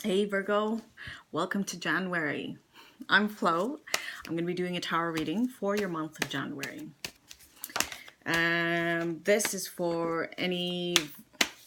Hey Virgo, welcome to January. I'm Flo. I'm going to be doing a tarot reading for your month of January. This is for any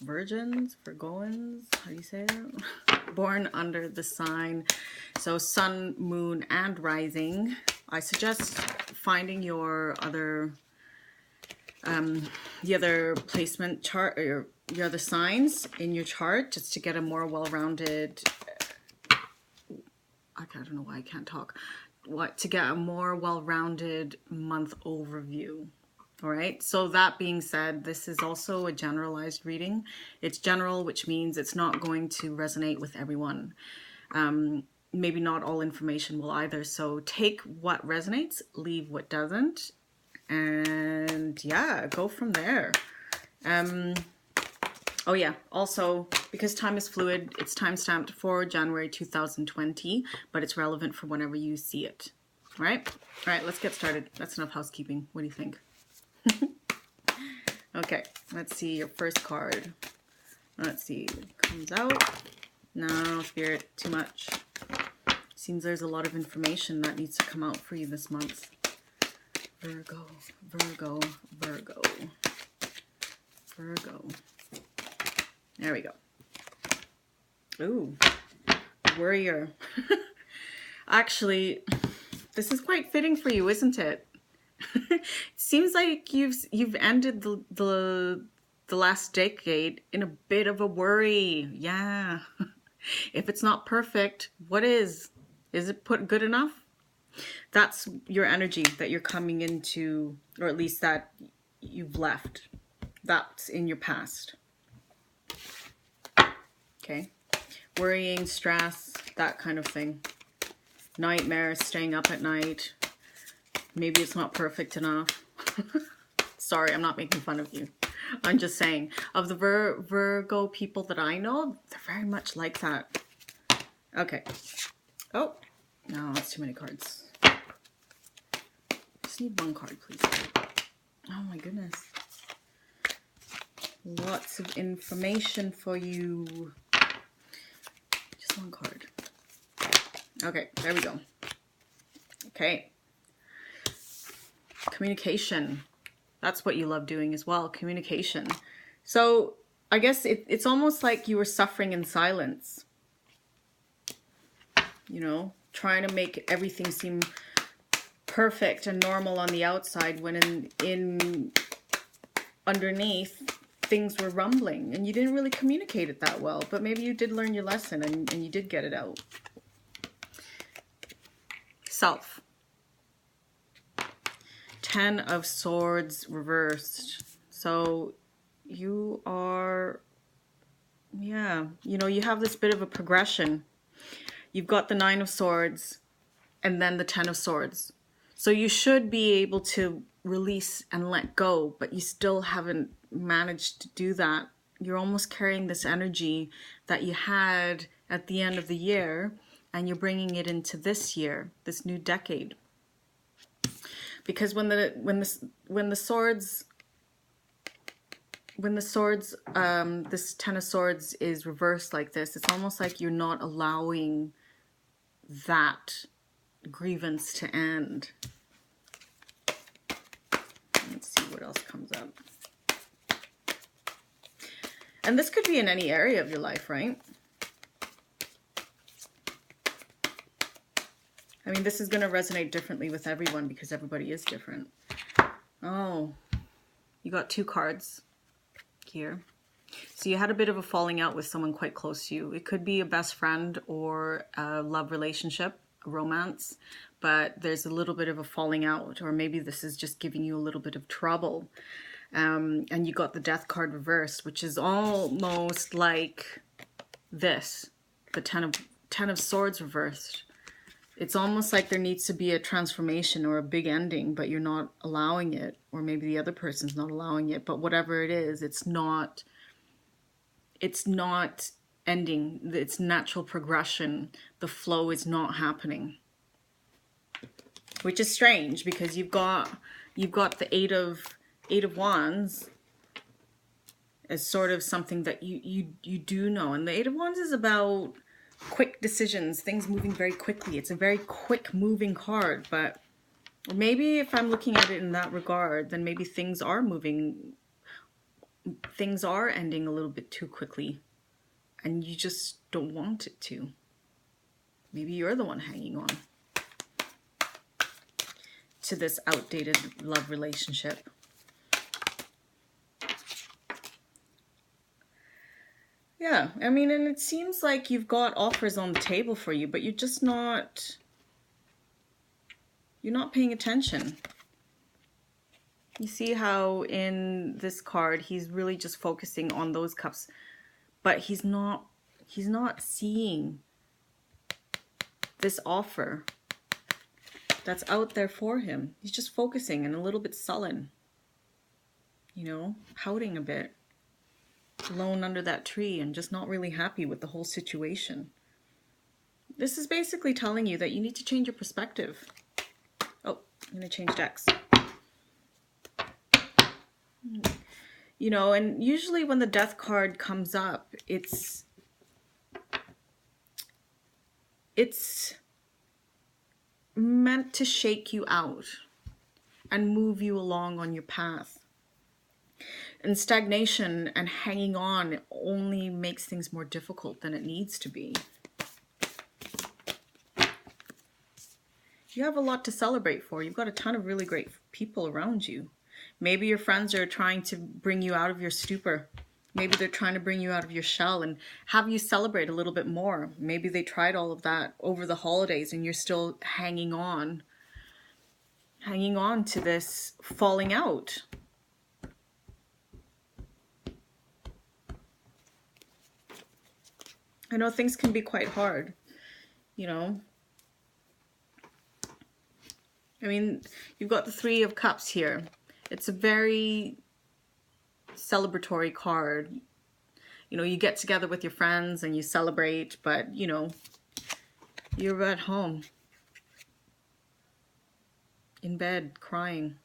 virgins, Virgoans, how do you say that? Born under the sign. So sun, moon, and rising. I suggest finding your other the other placement chart or your other signs in your chart just to get a more well-rounded I don't know why I can't talk. To get a more well-rounded month overview. All right. So that being said, this is also a generalized reading. It's general, which means it's not going to resonate with everyone. Maybe not all information will either. So take what resonates, leave what doesn't, and yeah, go from there. Oh yeah, also, because time is fluid, it's time-stamped for January 2020, but it's relevant for whenever you see it. All right? All right, let's get started. That's enough housekeeping. What do you think? Okay, let's see your first card. Let's see, it comes out. No, Spirit, too much. Seems there's a lot of information that needs to come out for you this month. Virgo, Virgo, Virgo, Virgo. There we go. Ooh, warrior. Actually, this is quite fitting for you, isn't it? It seems like you've ended the last decade in a bit of a worry. Yeah. If it's not perfect, what is? Is it put good enough? That's your energy that you're coming into, or at least that you've left. That's in your past. Okay. Worrying, stress, that kind of thing. Nightmares, staying up at night. Maybe it's not perfect enough. Sorry, I'm not making fun of you. I'm just saying, of the Virgo people that I know, they're very much like that. Okay. Oh, no, that's too many cards. Just need one card, please. Oh my goodness. Lots of information for you. Just one card. Okay, there we go. Okay. Communication. That's what you love doing as well, communication. So I guess it's almost like you were suffering in silence. You know, trying to make everything seem perfect and normal on the outside when in underneath things were rumbling and you didn't really communicate it that well, but maybe you did learn your lesson and you did get it out. Self. 10 of Swords reversed. So you are, yeah, you know, you have this bit of a progression. You've got the 9 of Swords and then the 10 of Swords. So you should be able to release and let go, but you still haven't managed to do that. You're almost carrying this energy that you had at the end of the year and you're bringing it into this year, this new decade. Because when the swords, this 10 of Swords is reversed like this, it's almost like you're not allowing that grievance to end. Let's see what else comes up. And this could be in any area of your life, right? I mean, this is going to resonate differently with everyone because everybody is different. Oh, you got 2 cards here. So you had a bit of a falling out with someone quite close to you. It could be a best friend or a love relationship, a romance, but there's a little bit of a falling out, or maybe this is just giving you a little bit of trouble. And you got the Death card reversed, which is almost like this, the 10 of Swords reversed. It's almost like there needs to be a transformation or a big ending, but you're not allowing it, or maybe the other person's not allowing it, but whatever it is, it's not ending. It's natural progression. The flow is not happening, which is strange because you've got the eight of Wands as sort of something that you do know, and the 8 of Wands is about quick decisions, things moving very quickly. It's a very quick moving card, but maybe if I'm looking at it in that regard, then maybe things are moving, things are ending a little bit too quickly, and you just don't want it to. Maybe you're the one hanging on to this outdated love relationship. Yeah, I mean, and it seems like you've got offers on the table for you, but you're not paying attention. You see how in this card, he's really just focusing on those cups, but he's not seeing this offer that's out there for him. He's just focusing and a little bit sullen, you know, pouting a bit, alone under that tree and just not really happy with the whole situation. This is basically telling you that you need to change your perspective. Oh, I'm going to change decks. You know, and usually when the death card comes up, it's meant to shake you out and move you along on your path. And stagnation and hanging on only makes things more difficult than it needs to be. You have a lot to celebrate for. You've got a ton of really great people around you. Maybe your friends are trying to bring you out of your stupor. Maybe they're trying to bring you out of your shell and have you celebrate a little bit more. Maybe they tried all of that over the holidays and you're still hanging on to this falling out. I know things can be quite hard, you know. I mean, you've got the Three of Cups here. It's a very celebratory card. You know, you get together with your friends and you celebrate, but, you know, you're at home, in bed, crying,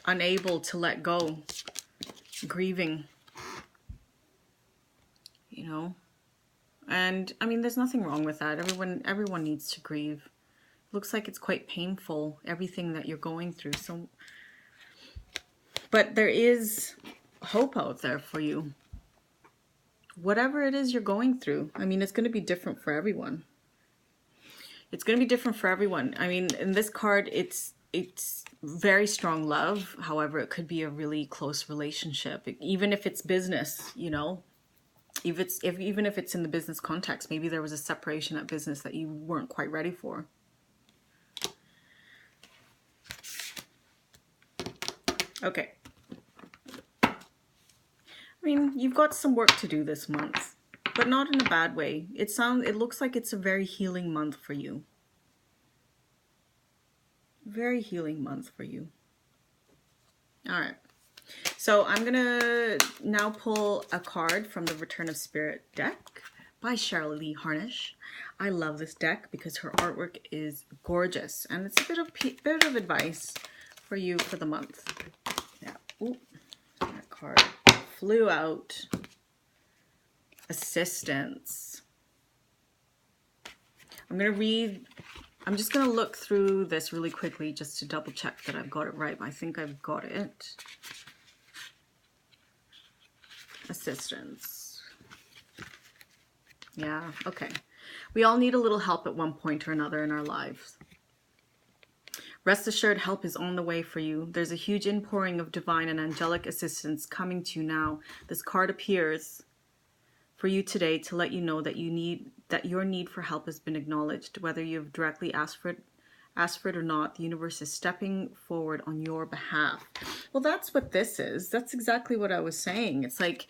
unable to let go, grieving, you know. And, I mean, there's nothing wrong with that. Everyone needs to grieve. Looks like it's quite painful, everything that you're going through. So, but there is hope out there for you. Whatever it is you're going through, I mean, it's going to be different for everyone. It's going to be different for everyone. I mean, in this card, it's very strong love. However, it could be a really close relationship, even if it's business, you know. Even if it's in the business context, maybe there was a separation at business that you weren't quite ready for. Okay. I mean, you've got some work to do this month, but not in a bad way. It looks like it's a very healing month for you. Very healing month for you. All right. So I'm going to now pull a card from the Return of Spirit deck by Cheryl Lee Harnish. I love this deck because her artwork is gorgeous, and it's a bit of advice for you for the month. Yeah. Ooh, that card flew out. Assistance. I'm just going to look through this really quickly just to double check that I've got it right. I think I've got it. Assistance. Yeah, okay. We all need a little help at one point or another in our lives. Rest assured, help is on the way for you. There's a huge inpouring of divine and angelic assistance coming to you now. This card appears for you today to let you know that your need for help has been acknowledged. Whether you've directly asked for it or not, the universe is stepping forward on your behalf. Well, that's what this is. That's exactly what I was saying. It's like,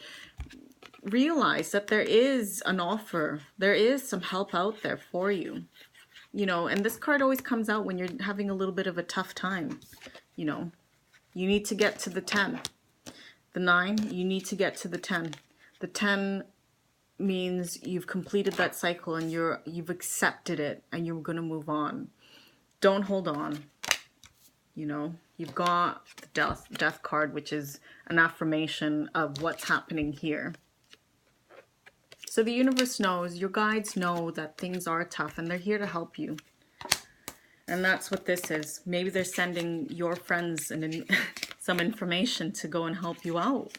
realize that there is an offer. There is some help out there for you. You know, and this card always comes out when you're having a little bit of a tough time. You know, you need to get to the 10. The 9, you need to get to the 10. The 10 means you've completed that cycle and you've accepted it and you're going to move on. Don't hold on. You know, you've got the death card, which is an affirmation of what's happening here. So the universe knows, your guides know that things are tough and they're here to help you. And that's what this is. Maybe they're sending your friends some information to go and help you out.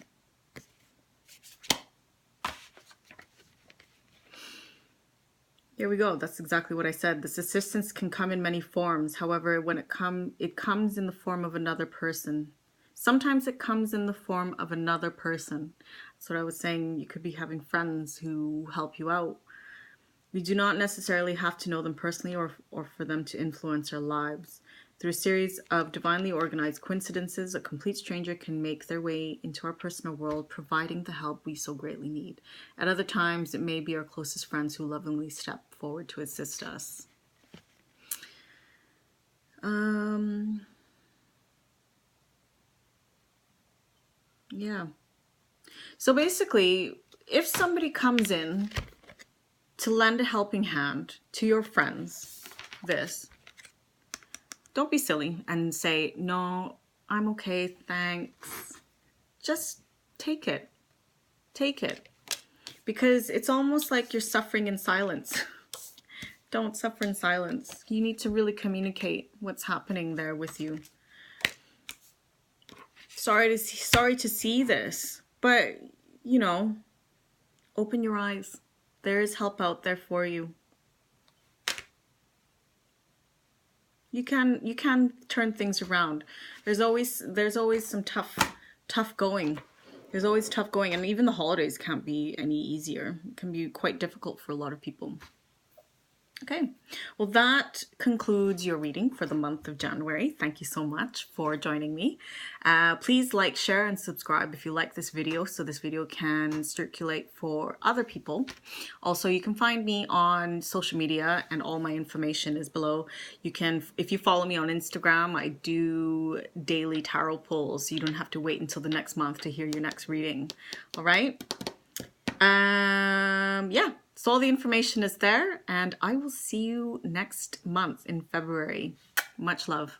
Here we go. That's exactly what I said. This assistance can come in many forms. However, when it comes in the form of another person. Sometimes it comes in the form of another person. That's what I was saying. You could be having friends who help you out. We do not necessarily have to know them personally or for them to influence our lives. Through a series of divinely organized coincidences, a complete stranger can make their way into our personal world, providing the help we so greatly need. At other times, it may be our closest friends who lovingly step forward to assist us. Yeah. So basically, if somebody comes in to lend a helping hand to your friends, don't be silly and say, no, I'm okay, thanks. Just take it. Take it. Because it's almost like you're suffering in silence. Don't suffer in silence. You need to really communicate what's happening there with you. Sorry to see this, but, you know, open your eyes. There is help out there for you. You can turn things around. There's always some tough going. There's always tough going, and even the holidays can't be any easier. It can be quite difficult for a lot of people. Okay, well, that concludes your reading for the month of January. Thank you so much for joining me. Please like, share, and subscribe if you like this video so this video can circulate for other people. Also, you can find me on social media and all my information is below. You can, if you follow me on Instagram, I do daily tarot pulls. So you don't have to wait until the next month to hear your next reading. All right. Yeah. So all the information is there, and I will see you next month in February. Much love.